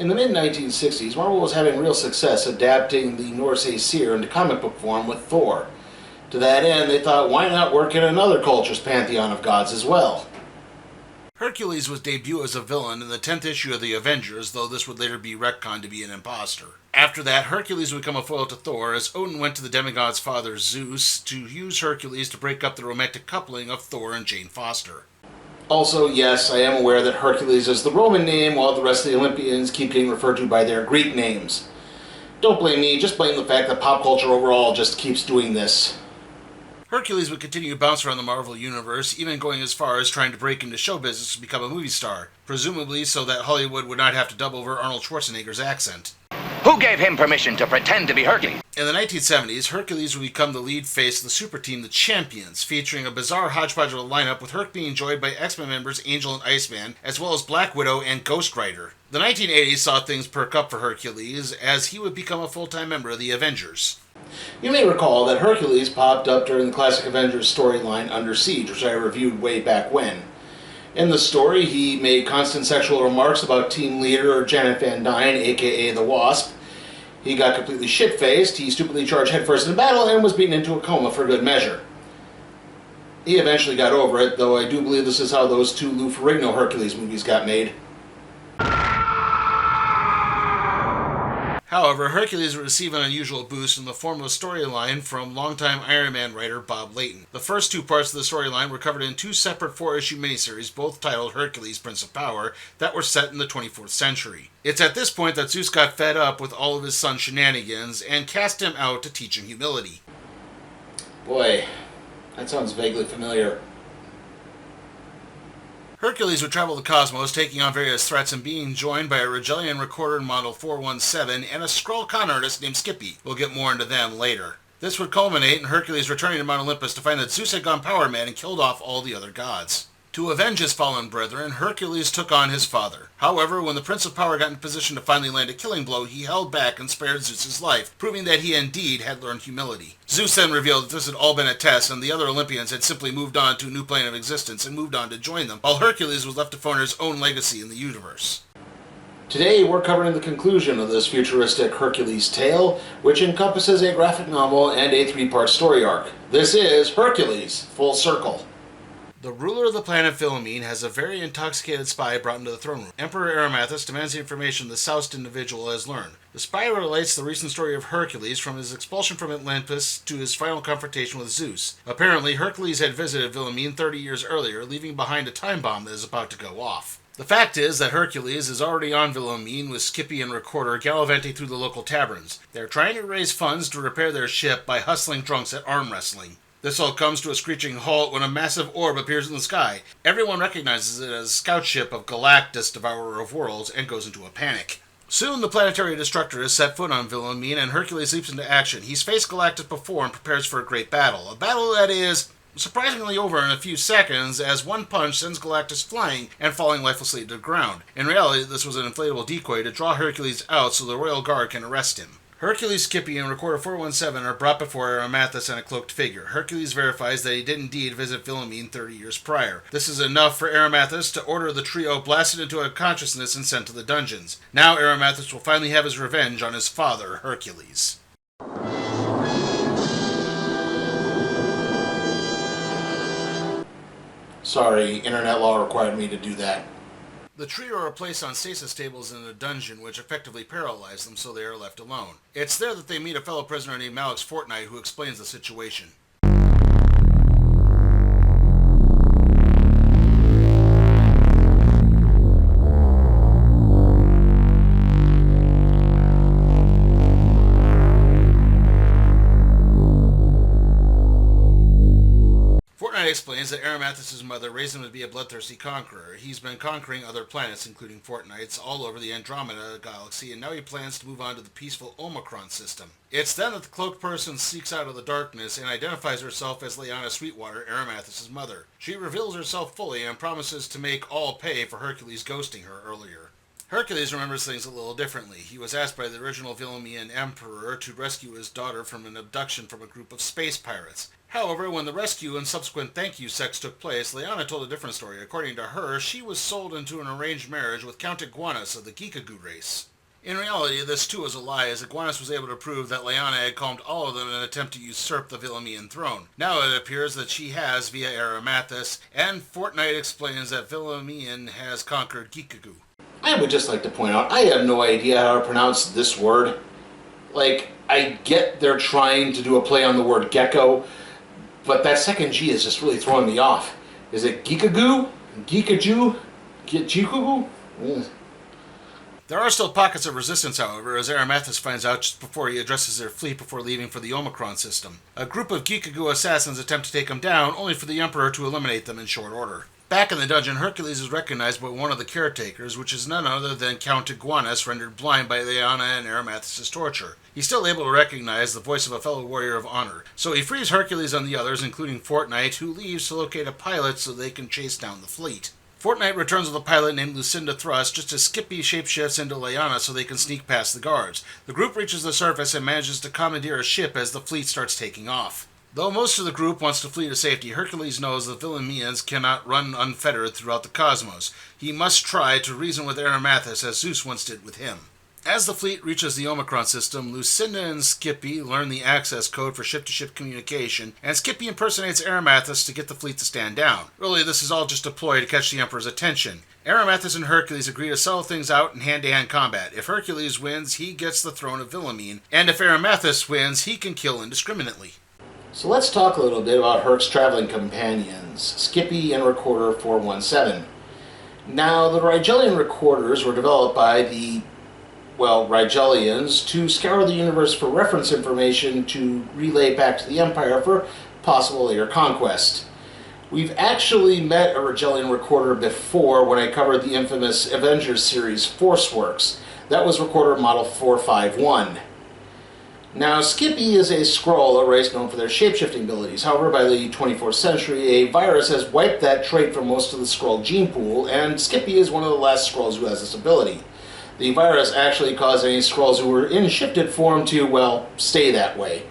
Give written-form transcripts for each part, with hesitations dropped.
In the mid-1960s, Marvel was having real success adapting the Norse Aesir into comic book form with Thor. To that end, they thought, why not work in another culture's pantheon of gods as well? Hercules would debut as a villain in the 10th issue of the Avengers, though this would later be retconned to be an imposter. After that, Hercules would become a foil to Thor, as Odin went to the demigod's father Zeus to use Hercules to break up the romantic coupling of Thor and Jane Foster. Also, yes, I am aware that Hercules is the Roman name, while the rest of the Olympians keep getting referred to by their Greek names. Don't blame me, just blame the fact that pop culture overall just keeps doing this. Hercules would continue to bounce around the Marvel Universe, even going as far as trying to break into show business to become a movie star, presumably so that Hollywood would not have to dub over Arnold Schwarzenegger's accent. Who gave him permission to pretend to be Hercules? In the 1970s, Hercules would become the lead face of the super team, the Champions, featuring a bizarre hodgepodge of a lineup with Herc being joined by X-Men members Angel and Iceman, as well as Black Widow and Ghost Rider. The 1980s saw things perk up for Hercules, as he would become a full-time member of the Avengers. You may recall that Hercules popped up during the classic Avengers storyline Under Siege, which I reviewed way back when. In the story, he made constant sexual remarks about team leader Janet Van Dyne, aka the Wasp. He got completely shit-faced, he stupidly charged headfirst in battle, and was beaten into a coma for good measure. He eventually got over it, though I do believe this is how those two Lou Ferrigno Hercules movies got made. However, Hercules would receive an unusual boost in the form of a storyline from longtime Iron Man writer Bob Layton. The first two parts of the storyline were covered in two separate 4-issue miniseries, both titled Hercules, Prince of Power, that were set in the 24th century. It's at this point that Zeus got fed up with all of his son's shenanigans and cast him out to teach him humility. Boy, that sounds vaguely familiar. Hercules would travel the cosmos, taking on various threats and being joined by a Regelian recorder model 417 and a Skrull con artist named Skippy. We'll get more into them later. This would culminate in Hercules returning to Mount Olympus to find that Zeus had gone Power Man and killed off all the other gods. To avenge his fallen brethren, Hercules took on his father. However, when the Prince of Power got in position to finally land a killing blow, he held back and spared Zeus's life, proving that he indeed had learned humility. Zeus then revealed that this had all been a test, and the other Olympians had simply moved on to a new plane of existence and moved on to join them, while Hercules was left to form his own legacy in the universe. Today, we're covering the conclusion of this futuristic Hercules tale, which encompasses a graphic novel and a 3-part story arc. This is Hercules, Full Circle. The ruler of the planet Philomene has a very intoxicated spy brought into the throne room. Emperor Erymathus demands the information the soused individual has learned. The spy relates the recent story of Hercules from his expulsion from Atlantis to his final confrontation with Zeus. Apparently, Hercules had visited Philomene 30 years earlier, leaving behind a time bomb that is about to go off. The fact is that Hercules is already on Philomene with Skippy and Recorder gallivanting through the local taverns. They're trying to raise funds to repair their ship by hustling drunks at arm wrestling. This all comes to a screeching halt when a massive orb appears in the sky. Everyone recognizes it as a scout ship of Galactus, Devourer of Worlds, and goes into a panic. Soon, the planetary destructor has set foot on Philomene, and Hercules leaps into action. He's faced Galactus before and prepares for a great battle. A battle that is surprisingly over in a few seconds, as one punch sends Galactus flying and falling lifelessly to the ground. In reality, this was an inflatable decoy to draw Hercules out so the Royal Guard can arrest him. Hercules, Skippy, and Recorder 417 are brought before Erymathus and a cloaked figure. Hercules verifies that he did indeed visit Philomene 30 years prior. This is enough for Erymathus to order the trio blasted into unconsciousness and sent to the dungeons. Now Erymathus will finally have his revenge on his father, Hercules. Sorry, internet law required me to do that. The trio are placed on stasis tables in a dungeon which effectively paralyze them so they are left alone. It's there that they meet a fellow prisoner named Alex Fortnite who explains the situation. Explains that Erymathus' mother raised him to be a bloodthirsty conqueror. He's been conquering other planets, including Fortnites, all over the Andromeda galaxy, and now he plans to move on to the peaceful Omicron system. It's then that the cloaked person seeks out of the darkness and identifies herself as Lyanna Sweetwater, Erymathus' mother. She reveals herself fully and promises to make all pay for Hercules ghosting her earlier. Hercules remembers things a little differently. He was asked by the original Philomean emperor to rescue his daughter from an abduction from a group of space pirates. However, when the rescue and subsequent thank you sex took place, Leanna told a different story. According to her, she was sold into an arranged marriage with Count Iguanus of the Geekagoo race. In reality, this too was a lie, as Iguanus was able to prove that Leanna had calmed all of them in an attempt to usurp the Vilamian throne. Now it appears that she has via Aramathus, and Fortnite explains that Vilamian has conquered Geekagoo. I would just like to point out, I have no idea how to pronounce this word. Like, I get they're trying to do a play on the word gecko, but that second G is just really throwing me off. Is it Geekagoo? Geekajoo? Geekagoo? There are still pockets of resistance, however, as Aramathus finds out just before he addresses their fleet before leaving for the Omicron system. A group of Geekagoo assassins attempt to take him down, only for the Emperor to eliminate them in short order. Back in the dungeon, Hercules is recognized by one of the caretakers, which is none other than Count Iguanus, rendered blind by Leanna and Aramathus' torture. He's still able to recognize the voice of a fellow warrior of honor, so he frees Hercules and the others, including Fortnite, who leaves to locate a pilot so they can chase down the fleet. Fortnite returns with a pilot named Lucinda Thrust just as Skippy shapeshifts into Leanna so they can sneak past the guards. The group reaches the surface and manages to commandeer a ship as the fleet starts taking off. Though most of the group wants to flee to safety, Hercules knows the Vilamians cannot run unfettered throughout the cosmos. He must try to reason with Aramathus as Zeus once did with him. As the fleet reaches the Omicron system, Lucinda and Skippy learn the access code for ship-to-ship communication, and Skippy impersonates Aramathus to get the fleet to stand down. Really, this is all just a ploy to catch the Emperor's attention. Aramathus and Hercules agree to settle things out in hand-to-hand combat. If Hercules wins, he gets the throne of Vilamine, and if Aramathus wins, he can kill indiscriminately. So let's talk a little bit about Herc's traveling companions, Skippy and Recorder 417. Now, the Rigelian recorders were developed by the Rigelians to scour the universe for reference information to relay back to the Empire for possible later conquest. We've actually met a Rigelian recorder before when I covered the infamous Avengers series Forceworks. That was recorder model 451. Now, Skippy is a Skrull, a race known for their shapeshifting abilities. However, by the 24th century, a virus has wiped that trait from most of the Skrull gene pool, and Skippy is one of the last Skrulls who has this ability. The virus actually caused any Skrulls who were in shifted form to, stay that way.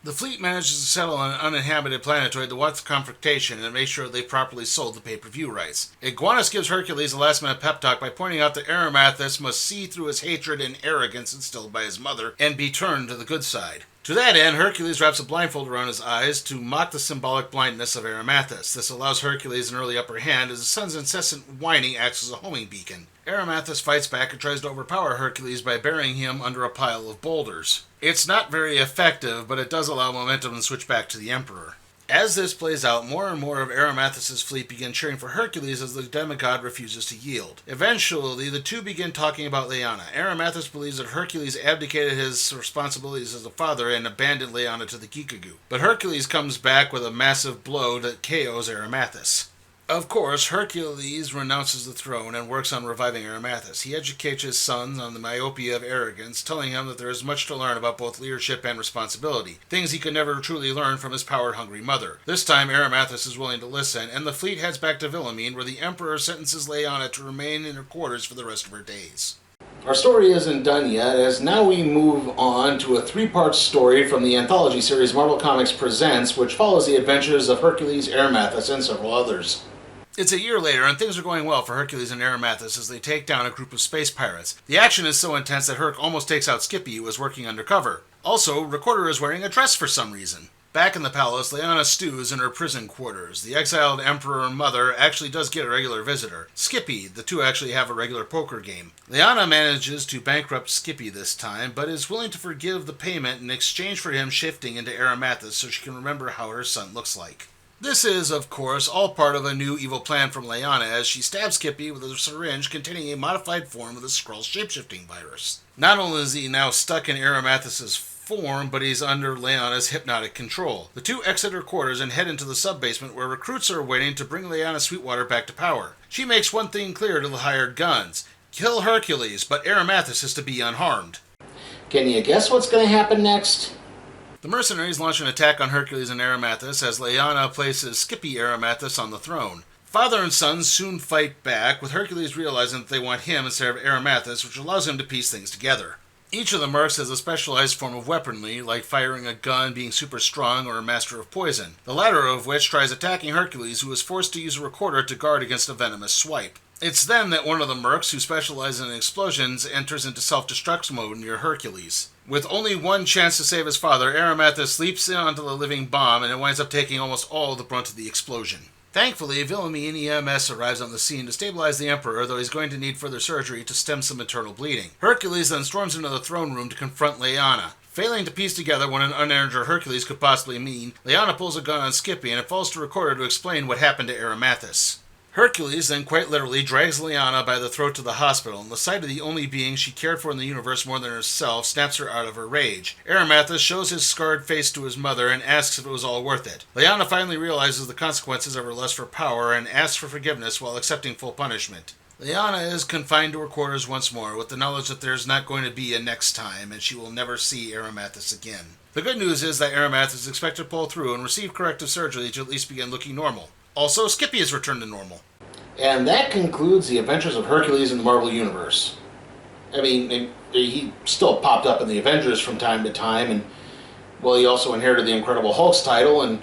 The fleet manages to settle on an uninhabited planetoid to watch the confrontation and make sure they properly sold the pay-per-view rights. Iguanus gives Hercules a last-minute pep talk by pointing out that Aramathus must see through his hatred and arrogance instilled by his mother and be turned to the good side. To that end, Hercules wraps a blindfold around his eyes to mock the symbolic blindness of Aramathus. This allows Hercules an early upper hand as the sun's incessant whining acts as a homing beacon. Aramathus fights back and tries to overpower Hercules by burying him under a pile of boulders. It's not very effective, but it does allow momentum to switch back to the Emperor. As this plays out, more and more of Aramathus' fleet begin cheering for Hercules as the demigod refuses to yield. Eventually, the two begin talking about Leanna. Aramathus believes that Hercules abdicated his responsibilities as a father and abandoned Leanna to the Geekagoo. But Hercules comes back with a massive blow that KOs Aramathus. Of course, Hercules renounces the throne and works on reviving Aramathus. He educates his sons on the myopia of arrogance, telling him that there is much to learn about both leadership and responsibility, things he could never truly learn from his power-hungry mother. This time, Aramathus is willing to listen, and the fleet heads back to Vilamine, where the Emperor sentences Leanna to remain in her quarters for the rest of her days. Our story isn't done yet, as now we move on to a three-part story from the anthology series Marvel Comics Presents, which follows the adventures of Hercules, Aramathus, and several others. It's a year later, and things are going well for Hercules and Aramathus as they take down a group of space pirates. The action is so intense that Herc almost takes out Skippy, who is working undercover. Also, Recorder is wearing a dress for some reason. Back in the palace, Leanna stews in her prison quarters. The exiled Emperor and Mother actually does get a regular visitor, Skippy. The two actually have a regular poker game. Leanna manages to bankrupt Skippy this time, but is willing to forgive the payment in exchange for him shifting into Aramathus so she can remember how her son looks like. This is, of course, all part of a new evil plan from Leanna as she stabs Skippy with a syringe containing a modified form of the Skrull shapeshifting virus. Not only is he now stuck in Aramathus' form, but he's under Leanna's hypnotic control. The two exit her quarters and head into the sub-basement where recruits are waiting to bring Leanna Sweetwater back to power. She makes one thing clear to the hired guns: kill Hercules, but Aramathus is to be unharmed. Can you guess what's going to happen next? The mercenaries launch an attack on Hercules and Aramathus as Leanna places Skippy Aramathus on the throne. Father and son soon fight back, with Hercules realizing that they want him instead of Aramathus, which allows him to piece things together. Each of the mercs has a specialized form of weaponry, like firing a gun, being super strong, or a master of poison, the latter of which tries attacking Hercules, who is forced to use a recorder to guard against a venomous swipe. It's then that one of the mercs, who specializes in explosions, enters into self-destruct mode near Hercules. With only one chance to save his father, Arimathus leaps onto the living bomb, and it winds up taking almost all the brunt of the explosion. Thankfully, Wilhelmine EMS arrives on the scene to stabilize the Emperor, though he's going to need further surgery to stem some internal bleeding. Hercules then storms into the throne room to confront Leanna. Failing to piece together what an uninjured Hercules could possibly mean, Leanna pulls a gun on Skippy, and it falls to Recorder to explain what happened to Arimathus. Hercules then quite literally drags Leanna by the throat to the hospital, and the sight of the only being she cared for in the universe more than herself snaps her out of her rage. Arimathus shows his scarred face to his mother and asks if it was all worth it. Leanna finally realizes the consequences of her lust for power and asks for forgiveness while accepting full punishment. Leanna is confined to her quarters once more, with the knowledge that there's not going to be a next time, and she will never see Arimathus again. The good news is that Arimathus is expected to pull through and receive corrective surgery to at least begin looking normal. Also, Skippy has returned to normal. And that concludes the adventures of Hercules in the Marvel Universe. I mean, he still popped up in the Avengers from time to time, and, well, he also inherited the Incredible Hulk's title, and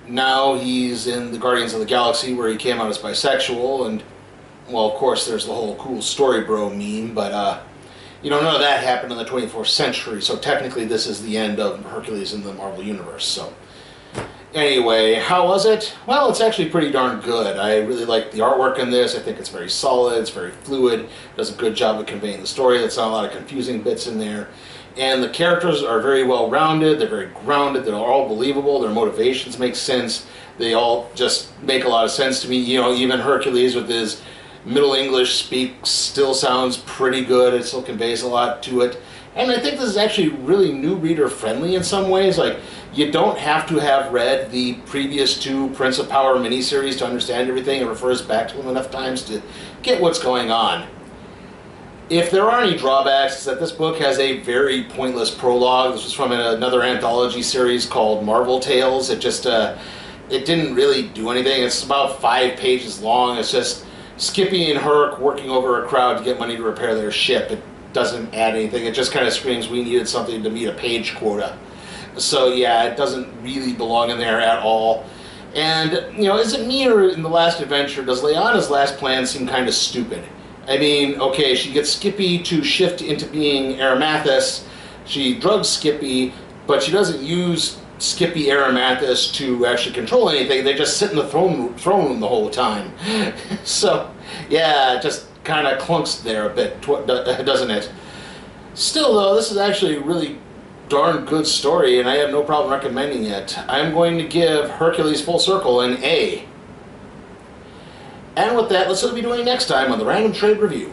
now he's in the Guardians of the Galaxy, where he came out as bisexual, and, well, of course, there's the whole cool story bro meme, but, none of that happened in the 24th century, so technically this is the end of Hercules in the Marvel Universe, so... Anyway, how was it? Well, it's actually pretty darn good. I really like the artwork in this. I think it's very solid, it's very fluid, does a good job of conveying the story. There's not a lot of confusing bits in there. And the characters are very well rounded, they're very grounded, they're all believable, their motivations make sense. They all just make a lot of sense to me. Even Hercules with his Middle English speak still sounds pretty good. It still conveys a lot to it. And I think this is actually really new reader friendly in some ways. Like, you don't have to have read the previous two Prince of Power miniseries to understand everything. It refers back to them enough times to get what's going on. If there are any drawbacks, it's that this book has a very pointless prologue. This was from another anthology series called Marvel Tales. It didn't really do anything. It's about 5 pages long. It's just Skippy and Herc working over a crowd to get money to repair their ship. It doesn't add anything. It just kind of screams we needed something to meet a page quota. So yeah, it doesn't really belong in there at all. And, is it me, or in the last adventure, does Leanna's last plan seem kind of stupid? I mean, okay, she gets Skippy to shift into being Arimathus, she drugs Skippy, but she doesn't use Skippy Arimathus to actually control anything. They just sit in the throne room the whole time. So, yeah, it just kind of clunks there a bit, doesn't it? Still, though, this is actually a really darn good story, and I have no problem recommending it. I'm going to give Hercules Full Circle an A. And with that, let's see what we'll be doing next time on the Random Trade Review.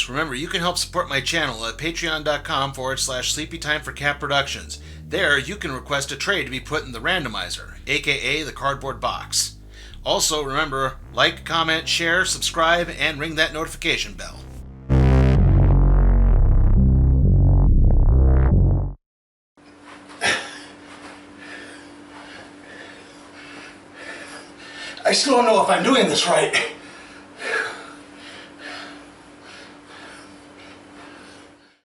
Remember, you can help support my channel at patreon.com/sleepytimeforcatproductions. There, you can request a trade to be put in the randomizer, aka the cardboard box. Also, remember, like, comment, share, subscribe, and ring that notification bell. I still don't know if I'm doing this right.